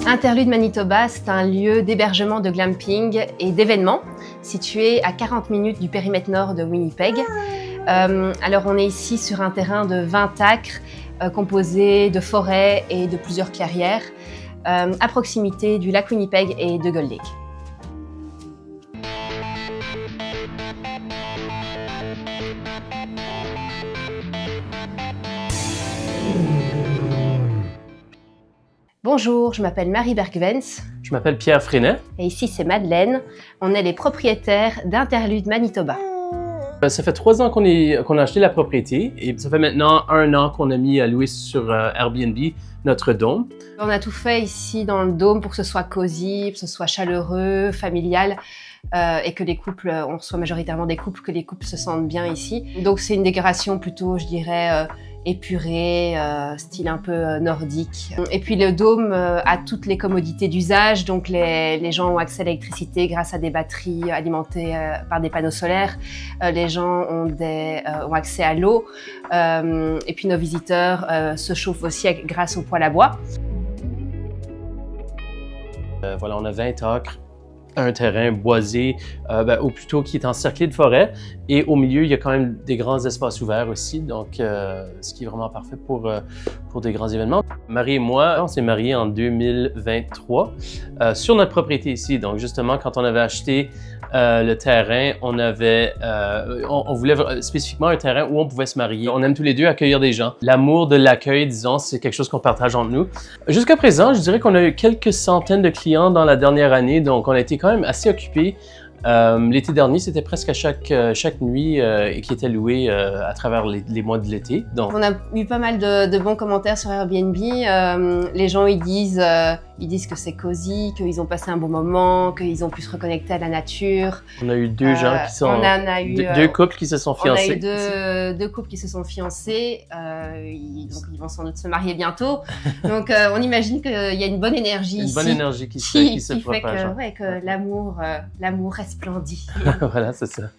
Interlude Manitoba, c'est un lieu d'hébergement de glamping et d'événements situé à 40 minutes du périmètre nord de Winnipeg. Alors on est ici sur un terrain de 20 acres composé de forêts et de plusieurs clairières à proximité du lac Winnipeg et de Gull Lake. Bonjour, je m'appelle Marie Bergwens. Je m'appelle Pierre Freinet. Et ici, c'est Madeleine. On est les propriétaires d'Interlude Manitoba. Ça fait 3 ans qu'on a acheté la propriété et ça fait maintenant 1 an qu'on a mis à louer sur Airbnb notre dôme. On a tout fait ici dans le dôme pour que ce soit cosy, que ce soit chaleureux, familial et que les couples, on reçoit majoritairement des couples, que les couples se sentent bien ici. Donc c'est une décoration plutôt, je dirais, épuré, style un peu nordique. Et puis le dôme a toutes les commodités d'usage, donc les gens ont accès à l'électricité grâce à des batteries alimentées par des panneaux solaires. Les gens ont accès à l'eau. Et puis nos visiteurs se chauffent aussi grâce au poêle à bois. Voilà, on a 20 acres. Un terrain boisé, ou plutôt qui est encerclé de forêt. Et au milieu, il y a quand même des grands espaces ouverts aussi, donc ce qui est vraiment parfait pour des grands événements. Marie et moi, on s'est mariés en 2023 sur notre propriété ici. Donc justement, quand on avait acheté le terrain, on voulait spécifiquement un terrain où on pouvait se marier. On aime tous les deux accueillir des gens. L'amour de l'accueil, disons, c'est quelque chose qu'on partage entre nous. Jusqu'à présent, je dirais qu'on a eu quelques centaines de clients dans la dernière année, donc on a été quand même assez occupés. L'été dernier, c'était presque à chaque nuit qui était loué à travers les mois de l'été. On a eu pas mal de bons commentaires sur Airbnb. Les gens ils disent que c'est cosy, qu'ils ont passé un bon moment, qu'ils ont pu se reconnecter à la nature. On a eu deux gens qui sont... deux couples qui se sont fiancés. On a eu deux couples qui se sont fiancés. Donc ils vont sans doute se marier bientôt. Donc on imagine qu'il y a une bonne énergie ici. Une bonne énergie qui se propage. Qui fait que l'amour resplendit. Voilà, c'est ça.